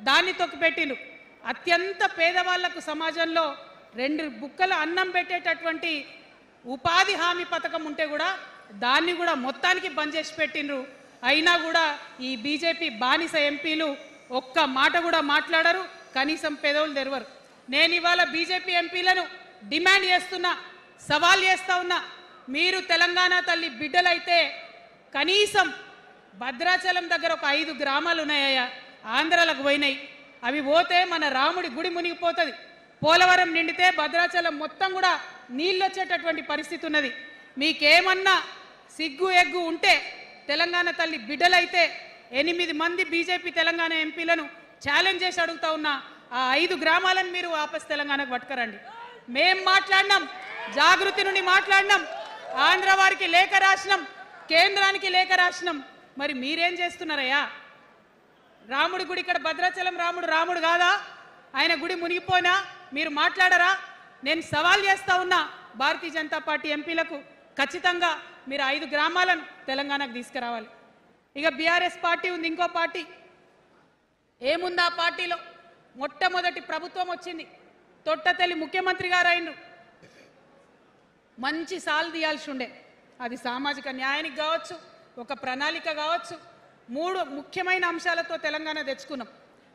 దాన్ని తొక్కిపెట్టిండ్రు. అత్యంత పేదవాళ్లకు సమాజంలో 2 బుక్కల అన్నం పెట్టేటటువంటి ఉపాధి హామీ పథకం ఉంటే కూడా దాన్ని కూడా మొత్తానికి బంద్ చేసి పెట్టిండ్రు. అయినా కూడా ఈ బీజేపీ బానిస ఎంపీలు ఒక్క మాట కూడా మాట్లాడరు, కనీసం పెదవులు తెరవరు. నేను ఇవాళ బీజేపీ ఎంపీలను డిమాండ్ చేస్తున్నా, సవాల్ చేస్తా ఉన్నా. మీరు తెలంగాణ తల్లి బిడ్డలైతే కనీసం భద్రాచలం దగ్గర ఒక 5 గ్రామాలు ఉన్నాయా, ఆంధ్రాలకు పోయినాయి. అవి పోతే మన రాముడి గుడి మునిగిపోతుంది. పోలవరం నిండితే భద్రాచలం మొత్తం కూడా నీళ్ళు వచ్చేటటువంటి పరిస్థితి ఉన్నది. మీకేమన్నా సిగ్గు ఎగ్గు ఉంటే తెలంగాణ తల్లి బిడ్డలైతే 8 మంది బీజేపీ తెలంగాణ ఎంపీలను ఛాలెంజ్ చేసి అడుగుతా ఉన్నా, ఆ 5 గ్రామాలను మీరు వాపస్ తెలంగాణకు పట్టుకరండి. మేం మాట్లాడినాం, జాగృతి నుండి మాట్లాడినాం, ఆంధ్ర వారికి లేఖ రాసినాం, కేంద్రానికి లేఖ రాసినాం. మరి మీరేం చేస్తున్నారయ్యా? రాముడి గుడి ఇక్కడ భద్రాచలం రాముడు కాదా? ఆయన గుడి మునిగిపోయినా మీరు మాట్లాడరా? నేను సవాల్ చేస్తా ఉన్నా భారతీయ జనతా పార్టీ ఎంపీలకు, ఖచ్చితంగా మీరు 5 గ్రామాలను తెలంగాణకు తీసుకురావాలి. ఇక బీఆర్ఎస్ పార్టీ ఉంది, ఇంకో పార్టీ. ఏముంది ఆ పార్టీలో? మొట్టమొదటి ప్రభుత్వం వచ్చింది, తొట్టతల్లి ముఖ్యమంత్రి గారు అయినరు. మంచి సాలు తీయాల్సి ఉండే, అది సామాజిక న్యాయానికి కావచ్చు, ఒక ప్రణాళిక కావచ్చు. 3 ముఖ్యమైన అంశాలతో తెలంగాణ తెచ్చుకున్నాం: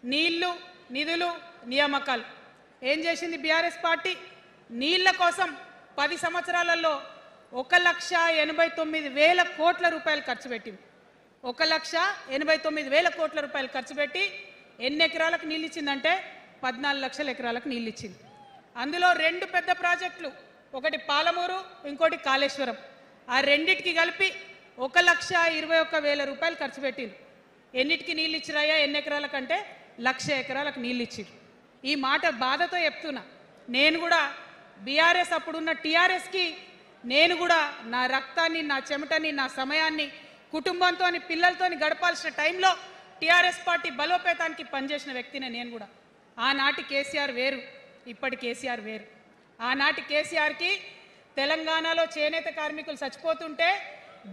నీళ్లు, నిధులు, నియామకాలు. ఏం చేసింది బీఆర్ఎస్ పార్టీ? నీళ్ల కోసం 10 సంవత్సరాలలో 1,89,000 కోట్ల రూపాయలు ఖర్చు పెట్టింది. 1,89,000 కోట్ల రూపాయలు ఖర్చు పెట్టి ఎన్ని ఎకరాలకు నీళ్ళు ఇచ్చిందంటే 14 లక్షల ఎకరాలకు నీళ్ళు ఇచ్చింది. అందులో 2 పెద్ద ప్రాజెక్టులు, ఒకటి పాలమూరు, ఇంకోటి కాళేశ్వరం. ఆ రెండిటికి కలిపి 1,21,000 రూపాయలు ఖర్చు పెట్టింది. ఎన్నిటికి నీళ్ళు ఇచ్చిరాయా? ఎన్ని ఎకరాలకంటే 1,00,000 ఎకరాలకు నీళ్ళు ఇచ్చిరు. ఈ మాట బాధతో చెప్తున్నా. నేను కూడా బీఆర్ఎస్ అప్పుడున్న టీఆర్ఎస్కి నేను కూడా నా రక్తాన్ని, నా చెమటని, నా సమయాన్ని కుటుంబంతో పిల్లలతో గడపాల్సిన టైంలో టీఆర్ఎస్ పార్టీ బలోపేతానికి పనిచేసిన వ్యక్తినే నేను కూడా. ఆనాటి కేసీఆర్ వేరు, ఇప్పటి కేసీఆర్ వేరు. ఆనాటి కేసీఆర్కి తెలంగాణలో చేనేత కార్మికులు చచ్చిపోతుంటే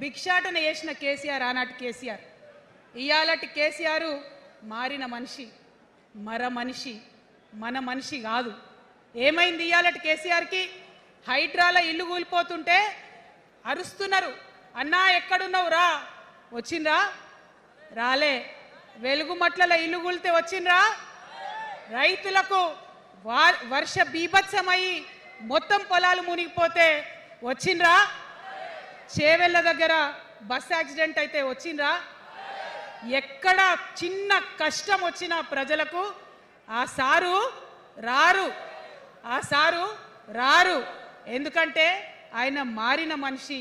భిక్షాటన చేసిన కేసీఆర్ ఆనాటి కేసీఆర్. ఇయాలటి కేసీఆర్ మారిన మనిషి, మనిషి, మన మనిషి కాదు. ఏమైంది ఇయాలటి కేసీఆర్కి? హైడ్రాల ఇల్లు కూలిపోతుంటే అరుస్తున్నారు, అన్నా ఎక్కడున్నావు రా, వచ్చిండ్రా? రాలే. వెలుగుమట్ల ఇల్లు కూలితే వచ్చిండ్రా? రైతులకు వర్ష బీభత్సమై మొత్తం పొలాలు మునిగిపోతే వచ్చిండ్రా? చేవెళ్ళ దగ్గర బస్ యాక్సిడెంట్ అయితే వచ్చిండ్రా? ఎక్కడ చిన్న కష్టం వచ్చినా ప్రజలకు ఆ సారు రారు, ఆ సారు రారు. ఎందుకంటే ఆయన మారిన మనిషి,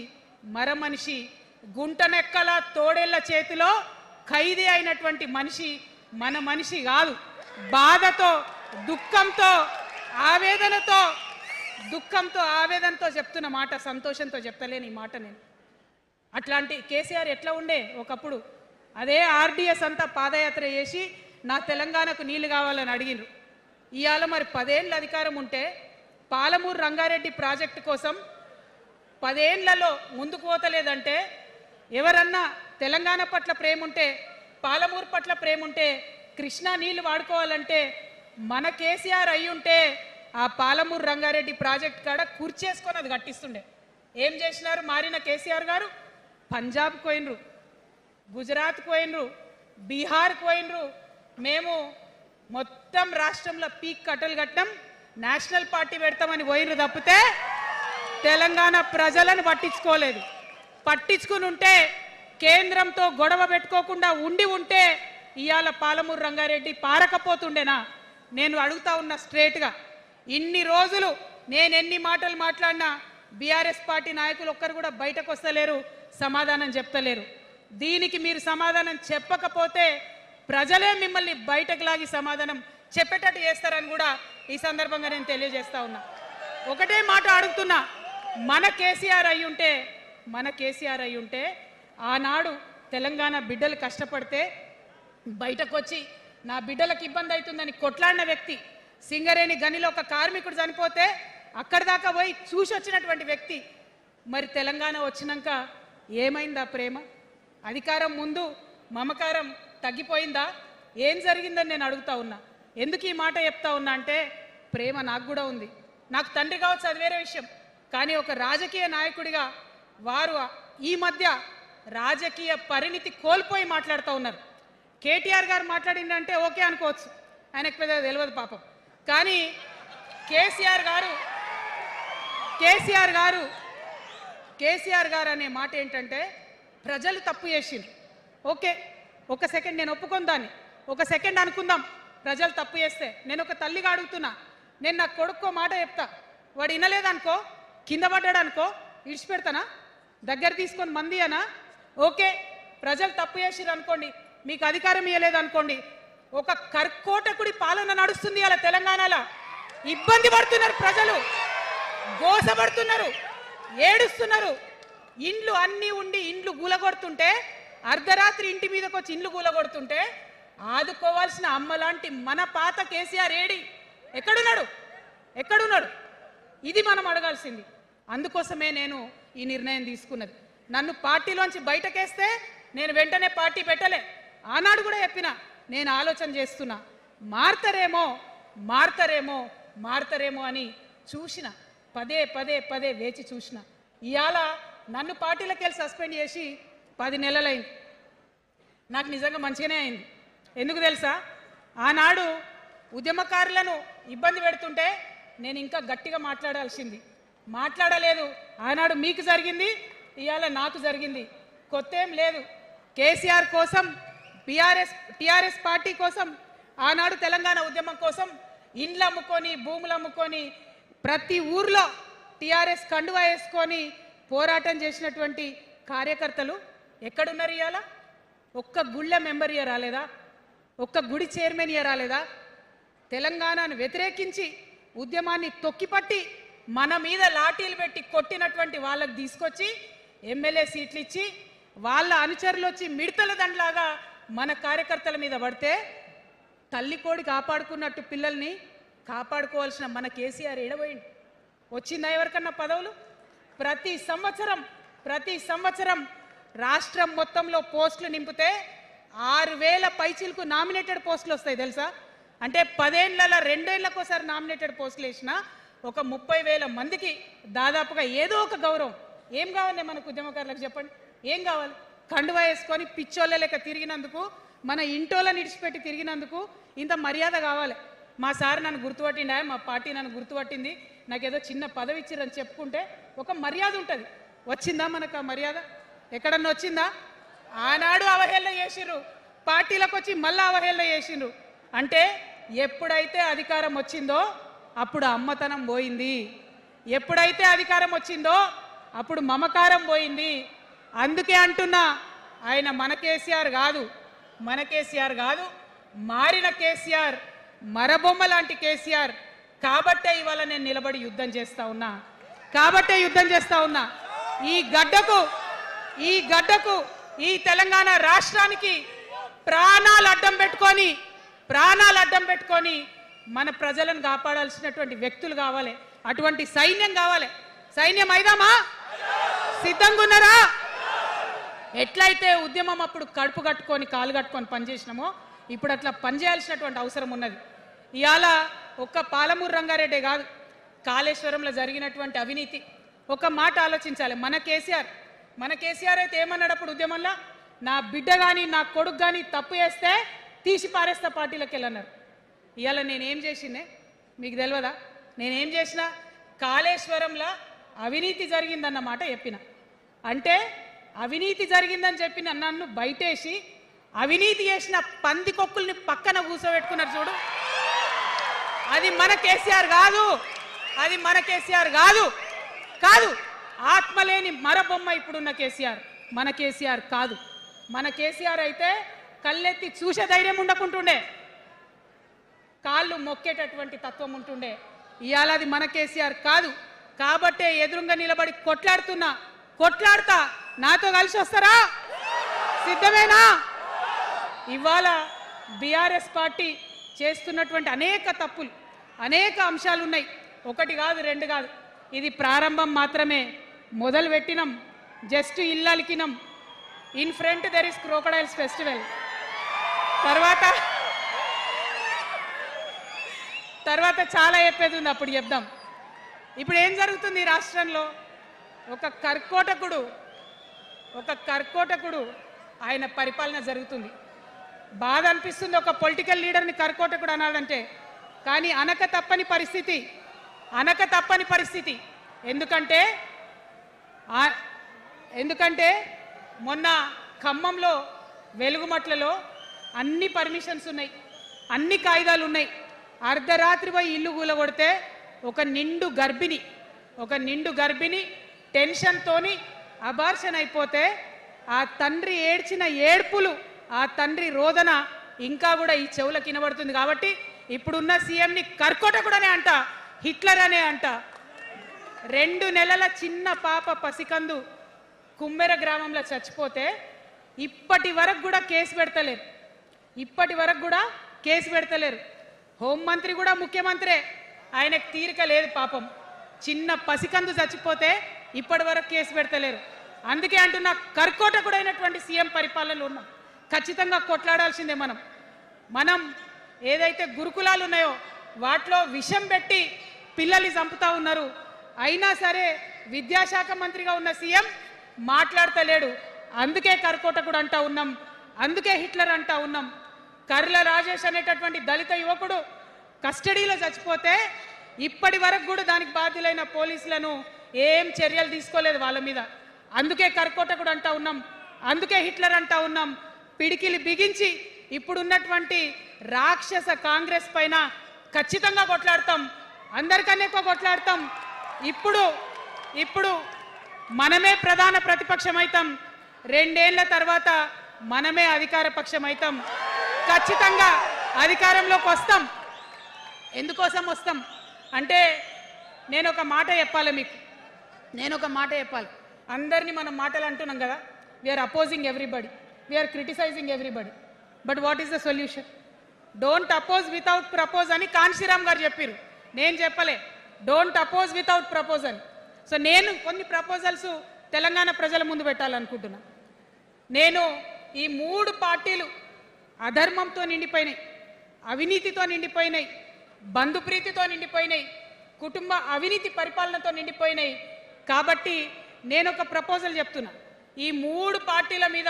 మనిషి, గుంటనెక్కల తోడేళ్ల చేతిలో ఖైదీ అయినటువంటి మనిషి, మన మనిషి కాదు. బాధతో, దుఃఖంతో, ఆవేదనతో చెప్తున్న మాట, సంతోషంతో చెప్తలేని ఈ మాట నేను. అట్లాంటి కేసీఆర్ ఎట్లా ఉండే ఒకప్పుడు? అదే ఆర్డీఎస్ అంతా పాదయాత్ర చేసి నా తెలంగాణకు నీళ్లు కావాలని అడిగినారు. ఇవాళ మరి 10 ఏళ్ళ అధికారం ఉంటే పాలమూరు రంగారెడ్డి ప్రాజెక్టు కోసం 10 ఏళ్లలో ముందుకు పోతలేదంటే, ఎవరన్నా తెలంగాణ పట్ల ప్రేమ ఉంటే, పాలమూరు పట్ల ప్రేమ ఉంటే, కృష్ణా నీళ్లు వాడుకోవాలంటే మన కేసీఆర్ అయి ఉంటే ఆ పాలమూరు రంగారెడ్డి ప్రాజెక్ట్ కాడ కుర్చేసుకొని అది కట్టిస్తుండే. ఏం చేసినారు మారిన కేసీఆర్ గారు? పంజాబ్కి పోయినరు, గుజరాత్కి పోయినరు, బీహార్కి పోయినరు. మేము మొత్తం రాష్ట్రంలో పీక్ కట్టలు కట్టాం, నేషనల్ పార్టీ పెడతామని పోయినరు తప్పితే తెలంగాణ ప్రజలను పట్టించుకోలేదు. పట్టించుకుని ఉంటే, కేంద్రంతో గొడవ పెట్టుకోకుండా ఉంటే ఇవాళ పాలమూరు రంగారెడ్డి పారకపోతుండేనా? నేను అడుగుతా ఉన్నా స్ట్రేట్గా. ఇన్ని రోజులు నేను ఎన్ని మాటలు మాట్లాడినా బీఆర్ఎస్ పార్టీ నాయకులు ఒక్కరు కూడా బయటకు వస్తలేరు, సమాధానం చెప్తలేరు. దీనికి మీరు సమాధానం చెప్పకపోతే ప్రజలే మిమ్మల్ని బయటకు లాగి సమాధానం చెప్పేటట్టు చేస్తారని కూడా ఈ సందర్భంగా నేను తెలియజేస్తా ఉన్నా. ఒకటే మాట అడుగుతున్నా, మన కేసీఆర్ అయి ఉంటే ఆనాడు తెలంగాణ బిడ్డలు కష్టపడితే బయటకు వచ్చి నా బిడ్డలకు ఇబ్బంది అవుతుందని కొట్లాడిన వ్యక్తి, సింగరేణి గనిలో ఒక కార్మికుడు చనిపోతే అక్కడి దాకా పోయి చూసి వచ్చినటువంటి వ్యక్తి. మరి తెలంగాణ వచ్చినాక ఏమైందా ప్రేమ? అధికారం ముందు మమకారం తగ్గిపోయిందా? ఏం జరిగిందని నేను అడుగుతా ఉన్నా. ఎందుకు ఈ మాట చెప్తా ఉన్నా అంటే ప్రేమ నాకు కూడా ఉంది. నాకు తండ్రి కావచ్చు, అది వేరే విషయం. కానీ ఒక రాజకీయ నాయకుడిగా వారు ఈ మధ్య రాజకీయ పరిణితి కోల్పోయి మాట్లాడుతూ ఉన్నారు. కేటీఆర్ గారు మాట్లాడిందంటే ఓకే అనుకోవచ్చు, ఆయనకు పెద్ద తెలియదు పాపం. కానీ కేసీఆర్ గారు అనే మాట ఏంటంటే ప్రజలు తప్పు చేసిండ్రు. ఓకే, ఒక సెకండ్ నేను ఒప్పుకొని దాన్ని, ఒక సెకండ్ అనుకుందాం. ప్రజలు తప్పు చేస్తే నేను ఒక తల్లిగా అడుగుతున్నా, నేను నా కొడుకో మాట చెప్తా, వాడు వినలేదనుకో, కింద పడ్డాడు అనుకో, ఇడిచిపెడతానా? దగ్గర తీసుకొని మంది అనా? ఓకే, ప్రజలు తప్పు చేసిర్రు అనుకోండి, మీకు అధికారం ఇవ్వలేదు అనుకోండి, ఒక కర్కోటకుడి పాలన నడుస్తుంది అలా తెలంగాణలో. ఇబ్బంది పడుతున్నారు ప్రజలు, గోసపడుతున్నారు, ఏడుస్తున్నారు. ఇండ్లు అన్నీ ఉండి ఇండ్లు గూలగొడుతుంటే, అర్ధరాత్రి ఇంటి మీదకి వచ్చి ఇండ్లు గూలగొడుతుంటే ఆదుకోవాల్సిన అమ్మలాంటి మన పాత కేసీఆర్ ఏడి? ఎక్కడున్నాడు? ఇది మనం అడగాల్సింది. అందుకోసమే నేను ఈ నిర్ణయం తీసుకున్నది. నన్ను పార్టీలోంచి బయటకేస్తే నేను వెంటనే పార్టీ పెట్టలే. ఆనాడు కూడా చెప్పిన, నేను ఆలోచన చేస్తున్నా, మారతారేమో అని చూసిన, పదే వేచి చూసిన. ఇవాళ నన్ను పార్టీలోకి వెళ్ళి సస్పెండ్ చేసి 10 నెలలైంది. నాకు నిజంగా మంచిగానే అయింది. ఎందుకు తెలుసా? ఆనాడు ఉద్యమకారులను ఇబ్బంది పెడుతుంటే నేను ఇంకా గట్టిగా మాట్లాడలేదు. ఆనాడు మీకు జరిగింది, ఇవాళ నాకు జరిగింది. కొత్త ఏం లేదు. కేసీఆర్ కోసం, టీఆర్ఎస్ పార్టీ కోసం, ఆనాడు తెలంగాణ ఉద్యమం కోసం ఇండ్లు అమ్ముకొని, భూములు అమ్ముకొని, ప్రతి ఊర్లో టీఆర్ఎస్ కండువా వేసుకొని పోరాటం చేసినటువంటి కార్యకర్తలు ఎక్కడున్నారు ఇవాళ? ఒక్క గుళ్ళ మెంబర్ ఇయర్ రాలేదా? ఒక్క గుడి చైర్మన్ ఇయర్ రాలేదా? తెలంగాణను వ్యతిరేకించి ఉద్యమాన్ని తొక్కిపట్టి మన మీద లాఠీలు పెట్టి కొట్టినటువంటి వాళ్ళకి తీసుకొచ్చి ఎమ్మెల్యే సీట్లు ఇచ్చి వాళ్ళ అనుచరులు వచ్చి మిడతల దండలాగా మన కార్యకర్తల మీద పడితే తల్లి కోడి కాపాడుకున్నట్టు పిల్లల్ని కాపాడుకోవాల్సిన మన కేసీఆర్ ఏడబోయింది. వచ్చిందా ఎవరికన్నా పదవులు? ప్రతి సంవత్సరం రాష్ట్రం మొత్తంలో పోస్టులు నింపితే 6,000 పైచీలకు నామినేటెడ్ పోస్టులు వస్తాయి తెలుసా? అంటే 10 ఏళ్లలో 2 ఏళ్లకోసారి నామినేటెడ్ పోస్టులు వేసిన ఒక 30,000 మందికి దాదాపుగా ఏదో ఒక గౌరవం. ఏం కావాలి మనకు ఉద్యమకారులకు చెప్పండి? ఏం కావాలి? కండువా వేసుకొని పిచ్చోళ్ళ లెక్క తిరిగినందుకు, మన ఇంటోళ్ళని ఇడిచిపెట్టి తిరిగినందుకు ఇంత మర్యాద కావాలి. మా సార్ నన్ను గుర్తుపట్టిండా, మా పార్టీ నన్ను గుర్తుపట్టింది, నాకేదో చిన్న పదవి ఇచ్చిరని చెప్పుకుంటే ఒక మర్యాద ఉంటుంది. వచ్చిందా మనకు ఆ మర్యాద? ఎక్కడన్నా వచ్చిందా? ఆనాడు అవహేళన చేసిర్రు, పార్టీలకు వచ్చి మళ్ళీ అవహేళన చేసిండ్రు. అంటే ఎప్పుడైతే అధికారం వచ్చిందో అప్పుడు అమ్మతనం పోయింది, ఎప్పుడైతే అధికారం వచ్చిందో అప్పుడు మమకారం పోయింది. అందుకే అంటున్నా, ఆయన మన కేసీఆర్ కాదు, మారిన కేసీఆర్, మరబొమ్మ లాంటి కేసీఆర్. కాబట్టే ఇవాళ నేను నిలబడి యుద్ధం చేస్తా ఉన్నా. ఈ గడ్డకు ఈ తెలంగాణ రాష్ట్రానికి ప్రాణాలు అడ్డం పెట్టుకొని మన ప్రజలను కాపాడాల్సినటువంటి వ్యక్తులు కావాలి, అటువంటి సైన్యం కావాలి. సైన్యం అయిదామా? సిద్ధంగా ఉన్నారా? ఎట్లయితే ఉద్యమం అప్పుడు కడుపు కట్టుకొని కాలు కట్టుకొని పనిచేసినామో ఇప్పుడు అట్లా పనిచేయాల్సినటువంటి అవసరం ఉన్నది. ఇవాళ ఒక్క పాలమూరు రంగారెడ్డి కాదు, కాళేశ్వరంలో జరిగినటువంటి అవినీతి. ఒక మాట ఆలోచించాలి. మన కేసీఆర్ అయితే ఏమన్నాడు అప్పుడు ఉద్యమంలో? నా బిడ్డ కానీ నా కొడుకు కానీ తప్పు చేస్తే తీసి పారేస్తా పార్టీలకు వెళ్ళన్నారు. ఇవాళ నేనేం చేసిందే మీకు తెలియదా? నేనేం చేసిన? కాళేశ్వరంలో అవినీతి జరిగిందన్నమాట చెప్పిన. అంటే అవినీతి జరిగిందని చెప్పిన నన్ను బయటేసి అవినీతి చేసిన పందికొక్కుల్ని పక్కన కూర్చోబెట్టుకున్నారు చూడు. అది మన కేసీఆర్ కాదు. ఆత్మలేని మరబొమ్మ ఇప్పుడున్న కేసీఆర్. మన కేసీఆర్ కాదు. మన కేసీఆర్ అయితే కళ్ళెత్తి చూసే ధైర్యం ఉండకుంటుండే, కాళ్ళు మొక్కేటటువంటి తత్వం ఉంటుండే. ఇవాళ అది మన కేసీఆర్ కాదు. కాబట్టే ఎదురుగా నిలబడి కొట్లాడతా. నాతో కలిసి వస్తారా? సిద్ధమేనా? ఇవాళ బీఆర్ఎస్ పార్టీ చేస్తున్నటువంటి అనేక తప్పులు, అనేక అంశాలు ఉన్నాయి. ఒకటి కాదు, రెండు కాదు. ఇది ప్రారంభం మాత్రమే. మొదలు పెట్టినాం, జస్ట్ ఇల్లలికినాం. In front there is crocodiles festival. తర్వాత తర్వాత చాలా చెప్పేది ఉంది, అప్పుడు చెప్దాం. ఇప్పుడు ఏం జరుగుతుంది ఈ రాష్ట్రంలో? ఒక కర్కోటకుడు ఆయన పరిపాలన జరుగుతుంది. బాధ అనిపిస్తుంది ఒక పొలిటికల్ లీడర్ని కర్కోటకుడు అనాలంటే. కానీ అనక తప్పని పరిస్థితి. ఎందుకంటే మొన్న ఖమ్మంలో వెలుగుమట్లలో అన్ని పర్మిషన్స్ ఉన్నాయి, అన్ని కాయిదాలు ఉన్నాయి. అర్ధరాత్రి పోయి ఇల్లు కూలగొడితే ఒక నిండు గర్భిణి టెన్షన్తోని అబార్షన్ అయిపోతే ఆ తండ్రి ఏడ్చిన ఏడ్పులు, ఆ తండ్రి రోదన ఇంకా కూడా ఈ చెవులకు వినబడుతుంది. కాబట్టి ఇప్పుడున్న సీఎంని కర్కోటకుడనే అంట, హిట్లర్ అనే అంట. 2 నెలల చిన్న పాప పసికందు కుమ్మెర గ్రామంలో చచ్చిపోతే ఇప్పటి వరకు కూడా కేసు పెడతలేరు. హోంమంత్రి కూడా ముఖ్యమంత్రే, ఆయనకు తీరిక లేదు పాపం. చిన్న పసికందు చచ్చిపోతే ఇప్పటి వరకు కేసు పెడతలేరు. అందుకే అంటున్నా, కర్కోటకుడైనటువంటి సీఎం పరిపాలనలో ఉన్నాం. ఖచ్చితంగా కొట్లాడాల్సిందే. మనం ఏదైతే గురుకులాలు ఉన్నాయో వాటిలో విషం పెట్టి పిల్లల్ని చంపుతా ఉన్నారు. అయినా సరే విద్యాశాఖ మంత్రిగా ఉన్న సీఎం మాట్లాడతలేడు. అందుకే కర్కోటకుడు అంటా ఉన్నాం, అందుకే హిట్లర్ అంటా ఉన్నాం. కర్ల రాజేష్ అనేటటువంటి దళిత యువకుడు కస్టడీలో చచ్చిపోతే ఇప్పటి వరకు కూడా దానికి బాధ్యులైన పోలీసులను ఏం చర్యలు తీసుకోలేదు వాళ్ళ మీద. అందుకే కర్కోటకుడు అంటా ఉన్నాం, అందుకే హిట్లర్ అంటా ఉన్నాం. పిడికిలి బిగించి ఇప్పుడున్నటువంటి రాక్షస కాంగ్రెస్ పైన ఖచ్చితంగా కొట్లాడతాం, అందరికన్నా ఎక్కువ కొట్లాడతాం. ఇప్పుడు మనమే ప్రధాన ప్రతిపక్షం అవుతాం, 2 ఏళ్ల తర్వాత మనమే అధికార పక్షం అవుతాం. ఖచ్చితంగా అధికారంలోకి వస్తాం. ఎందుకోసం వస్తాం అంటే నేను ఒక మాట చెప్పాలి. అందరినీ మనం మాటలు అంటున్నాం కదా, we're opposing everybody, we're criticising everybody. But what is the solution? Don't oppose without propose అని కాన్షీరామ్ గారు చెప్పారు, నేను చెప్పలే. డోంట్ అపోజ్ వితౌట్ ప్రపోజ్ అని. సో నేను కొన్ని ప్రపోజల్స్ తెలంగాణ ప్రజల ముందు పెట్టాలనుకుంటున్నా. నేను ఈ 3 పార్టీలు అధర్మంతో నిండిపోయినాయి, అవినీతితో నిండిపోయినాయి, బంధుప్రీతితో నిండిపోయినాయి, కుటుంబ అవినీతి పరిపాలనతో నిండిపోయినాయి. కాబట్టి నేను ఒక ప్రపోజల్ చెప్తున్నా. ఈ 3 పార్టీల మీద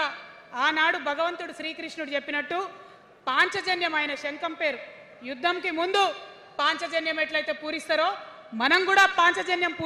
ఆనాడు భగవంతుడు శ్రీకృష్ణుడు చెప్పినట్టు పాంచజన్యం, ఆయన శంఖం పేరు, యుద్ధంకి ముందు పాంచజన్యం ఎట్లయితే పూరిస్తారో మనం కూడా పాంచజన్యం పూరి